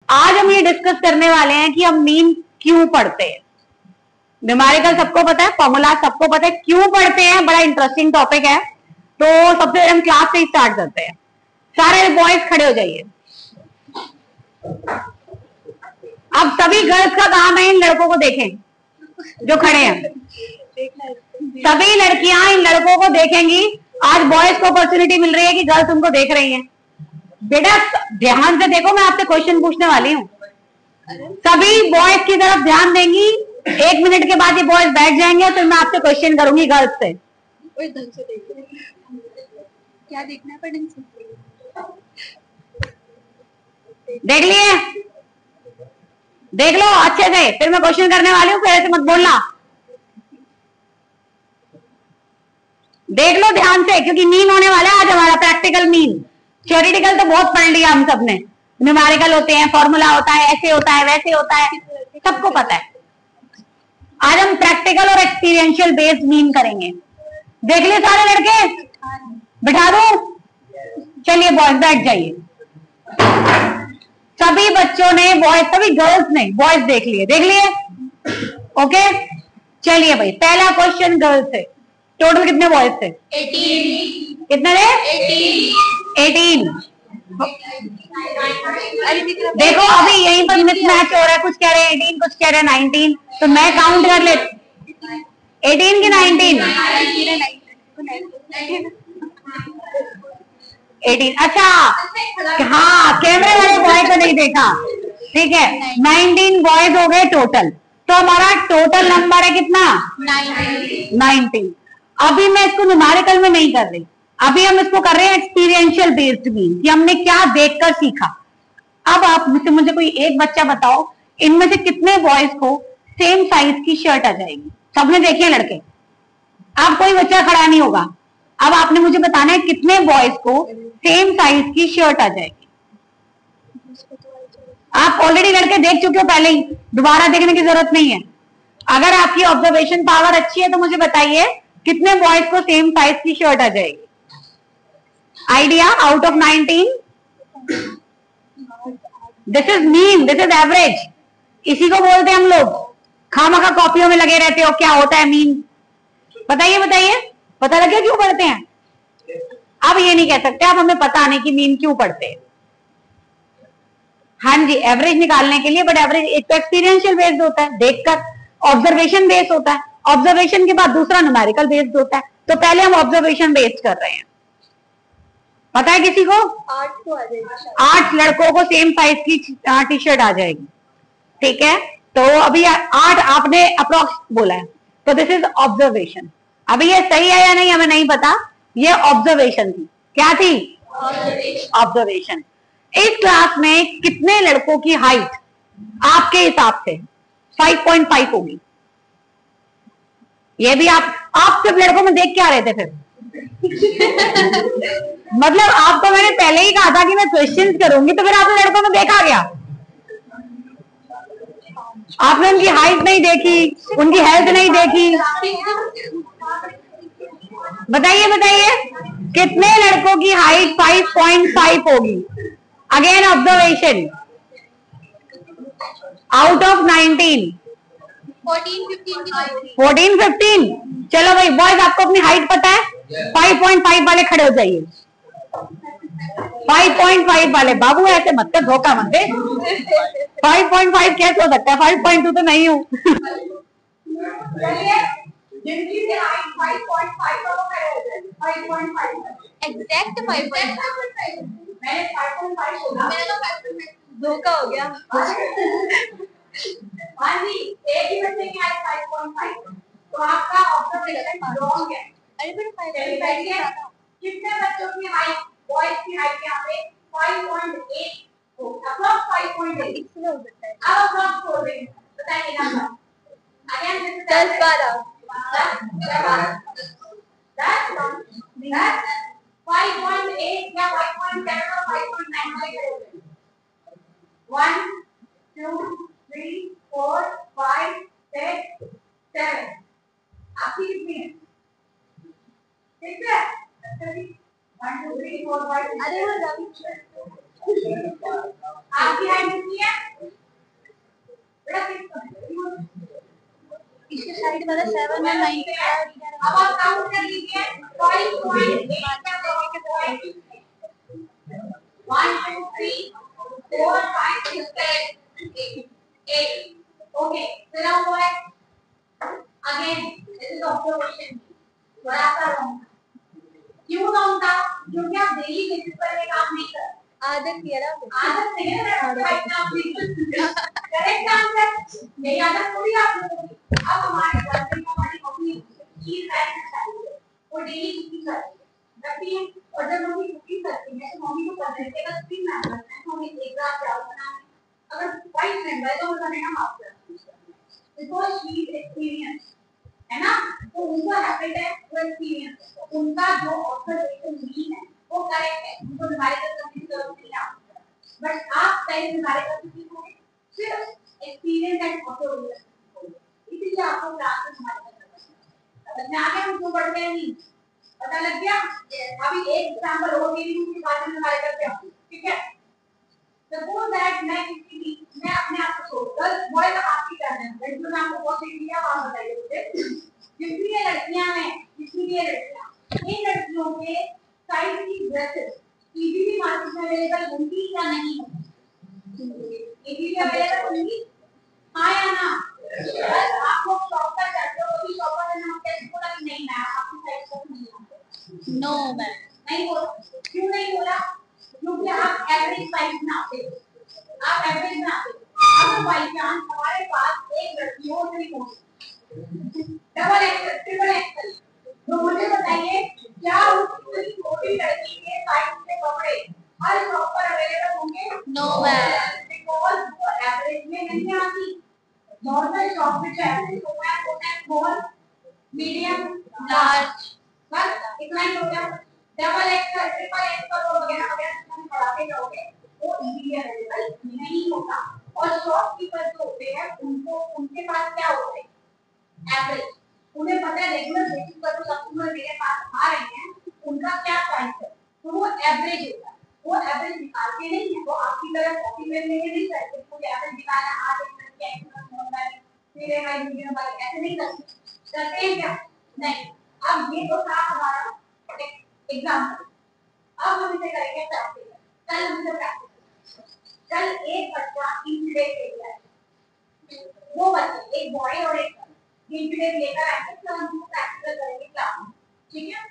आज हम ये डिस्कस करने वाले हैं कि हम मीन क्यों पढ़ते हैं। न्यूमेरिकल सबको पता है, फॉर्मूला सबको पता है, क्यों पढ़ते हैं बड़ा इंटरेस्टिंग टॉपिक है। तो सबसे पहले हम क्लास से ही स्टार्ट करते हैं। सारे बॉयज खड़े हो जाइए। अब सभी गर्ल्स का काम है इन लड़कों को देखें जो खड़े हैं। सभी लड़कियां इन लड़कों को देखेंगी। आज बॉयज को अपॉर्चुनिटी मिल रही है कि गर्ल्स उनको देख रही हैं। बेटा ध्यान से देखो, मैं आपसे क्वेश्चन पूछने वाली हूँ। सभी बॉयज की तरफ ध्यान देंगी। 1 मिनट के बाद ये बॉयज बैठ जाएंगे तो मैं आपसे क्वेश्चन करूंगी गर्ल्स से। क्या देखना है? देख लिए? देख लो अच्छे से, फिर मैं क्वेश्चन करने वाली हूँ, फिर ऐसे मत बोलना। देख लो ध्यान से, क्योंकि मीन होने वाला है आज हमारा प्रैक्टिकल मीन। थ्योरेटिकल तो बहुत पढ़ लिया हम सबने, न्यूमेरिकल होते हैं, फॉर्मूला होता है, ऐसे होता है, वैसे होता है, सबको पता है। आज हम प्रैक्टिकल और एक्सपीरियंशियल बेस्ड मीन करेंगे। देख लिए सारे लड़के? बिठा दो। चलिए बॉयज बैठ जाइए। सभी बच्चों ने बॉयज, सभी गर्ल्स ने बॉयज देख लिए? देख लिए? ओके चलिए भाई, पहला क्वेश्चन गर्ल्स से। टोटल कितने बॉयज थे? 18। कितने थे? 18। देखो अभी यहीं पर मिस मैच हो रहा है, कुछ कह रहे हैं 18, कुछ कह रहे हैं 19, तो मैं काउंट कर ले। 18 की 19? 18। अच्छा हाँ, कैमरे वाले बॉय को नहीं देखा, ठीक है। 19 बॉयज हो गए टोटल, तो हमारा टोटल नंबर है कितना? 19। अभी मैं इसको न्यूमेरिकल में नहीं कर रही, अभी हम इसको कर रहे हैं एक्सपीरियंशियल बेस्ड मीन, कि हमने क्या देखकर सीखा। अब आप मुझे कोई एक बच्चा बताओ, इनमें से कितने बॉयज को सेम साइज की शर्ट आ जाएगी? सबने देखी है लड़के, अब कोई बच्चा खड़ा नहीं होगा। अब आपने मुझे बताना है कितने बॉयज को सेम साइज की शर्ट आ जाएगी। आप ऑलरेडी लड़के देख चुके हो पहले ही, दोबारा देखने की जरूरत नहीं है। अगर आपकी ऑब्जर्वेशन पावर अच्छी है तो मुझे बताइए कितने बॉयज को सेम साइज की शर्ट आ जाएगी? Idea out of 19? This is mean, this is average. इसी को बोलते हैं हम लोग। खामखा कॉपियों में लगे रहते हो, क्या होता है मीन? बताइए बताइए, पता लगे क्यों पढ़ते हैं? अब ये नहीं कह सकते अब हमें पता नहीं कि मीन क्यों पढ़ते हैं। हाँ जी, एवरेज निकालने के लिए, बट एवरेज एक तो एक्सपीरियंशियल बेस्ड होता है, देखकर, ऑब्जर्वेशन बेस्ड होता है, ऑब्जर्वेशन के बाद दूसरा न्यूमेरिकल बेस्ड होता है। तो पहले हम ऑब्जर्वेशन बेस्ड कर रहे हैं। पता है किसी को? 8 को आ जाएगी। 8 लड़कों को सेम साइज की टी शर्ट आ जाएगी, ठीक है। तो अभी 8 आपने अप्रोक्स बोला है, तो दिस इज ऑब्जर्वेशन। अभी ये सही है या नहीं हमें नहीं पता, ये ऑब्जर्वेशन थी। क्या थी? ऑब्जर्वेशन। इस क्लास में कितने लड़कों की हाइट आपके हिसाब से 5.5 होगी? ये भी आप सिर्फ लड़कों में देख के आ रहे थे फिर? मतलब आपको मैंने पहले ही कहा था कि मैं क्वेश्चंस करूंगी, तो फिर आपने लड़कों में देखा क्या? आपने उनकी हाइट नहीं देखी, उनकी हेल्थ नहीं देखी। बताइए बताइए, कितने लड़कों की हाइट 5.5 होगी? Again observation, out of 19। 14 15। चलो भाई बॉयज, आपको अपनी हाइट पता है? 5.5 वाले खड़े हो जाइए। 5.5 वाले। बाबू ऐसे मत कर, धोखा मत दे। 5.5 कैसे हो सकता है? 5.2 तो नहीं हूँ। जिनकी भी हाइट 5.5 हो गए 5.5 एग्जैक्ट 5.5 मैंने 5.5 बोला, मेरा तो 5.5 धोखा हो गया। हाँ जी, एक ही बच्चे की हाइट 5.5, तो आपका ऑब्जर्वेशन रॉन्ग है। अरे फिर 5.5 कितने बच्चों की हाइट, बॉयज की हाइट यहाँ पे 5.8 हो, अप्रॉक्स 5.8 इसमें हो सकता है। अब अप्रॉक्स बोल रहे हैं, बताइए ना। अगेन दिस इज 10-12 That's 5.8 या 5.7 or 5.9 1 2 3 4 5 6 7 आपकी कितनी है? ठीक है, 1 2 3 4 5 अरे वो रवि आपकी हाइट कितनी है? बेटा इसके साइड वाला 7 और 9 पे अब आप काउंट कर लीजिए 5.8 1 2 3 4 5 6 7 8 okay so now what again this is observation बड़ा सा रॉन्ग क्यों रॉन्ग था क्योंकि आप डेली बेसिस पर ये काम नहीं कर आदत नहीं है आदत नहीं है राइट नाउ करेक्ट आंसर मेरी आदत पूरी आप लोगों की अब हमारे बॉयफ्रेंड को हमारी अपनी चीज करना चाहिए वो डेली कुकिंग करती है और जब मम्मी कुकिंग करती है तो मम्मी को पता है कि अगर 3 मेंबर्स हैं तो हमें एक बार चावल बनाना अगर 5 मेंबर है तो हमें बनेगा half because she is experience है ना तो उनको हैबिट है वो एक्सपीरियंस उनका जो ऑब्जर्वेशन मीन है वो करेक्ट है उनको हमारे साथ करने की जरूरत नहीं है बट आप पहले हमारे साथ सीखोगे सिर्फ एक्सपीरियंस एंड ऑब्जर्वेशन इसलिए आपको क्लास में हमारे साथ समझ में आ गया उनको पढ़ते हैं नहीं पता लग गया अभी एक एग्जांपल और दे दूं उसके बाद में हमारे करते हैं ठीक है सपोज दैट मैं अपने आप को छोड़कर बॉय का बात कर रहे हैं लड़कियों में आपको बहुत सीख लिया आप बताइए मुझे जितनी ये लड़कियां हैं जितनी ये लड़कियां इन लड़कियों के साइज की ड्रेसेस इजीली मार्केट में अवेलेबल होंगी या नहीं होंगी इजीली अवेलेबल होंगी हाँ या ना बस आप लोग शॉप पर जाते हो कभी शॉप पर ना कैसे बोला कि नहीं मैं आपकी साइज को नहीं जानते नो मैम नहीं बोला क्यों नहीं बोला क्योंकि आप एवरेज साइज नापते हो आप एवरेज नापते हो अगर बाई चांस हमारे पास एक लड़की हो नहीं हो डबल एक्सल ट्रिपल एक्सल तो मुझे बताइए क्या उस छोटी लड़की के साइज के कपड़े हर शॉप पर अवेलेबल होंगे नो मैम बिकॉज़ वो एवरेज में नहीं आती नॉर्मल शॉप में एवरेज होता है स्मॉल मीडियम लार्ज बस इतना ही हो गया डबल एक्सल ट्रिपल एक्सल और वगैरह वगैरह हम पढ़ाते जाओगे वो इजीली अवेलेबल नहीं होता और शॉपकीपर जो होते हैं उनको उनके पास क्या होता है एवरेज उन्हें पता है रेगुलर बेसिस पर जो कस्टमर मेरे पास आ रहे हैं उनका क्या प्राइस है तो वो एवरेज होता है वो एवरेज निकालते नहीं है वो आपकी तरह कॉपी में लेके नहीं करते तो एवरेज निकालना आज एक करके एक्शन होता है फिर एक आई वीडियो वाले ऐसे नहीं करते हैं क्या नहीं अब ये तो था हमारा एग्जांपल अब हम इसे करेंगे प्रैक्टिकल कल हम इसे प्रैक्टिकल कल एक बच्चा इंसिडेंट ले गया है दो बच्चे एक बॉय और एक गर्ल इंसिडेंट लेकर आएंगे तो हम प्रैक्टिकल करेंगे क्लास में ठीक है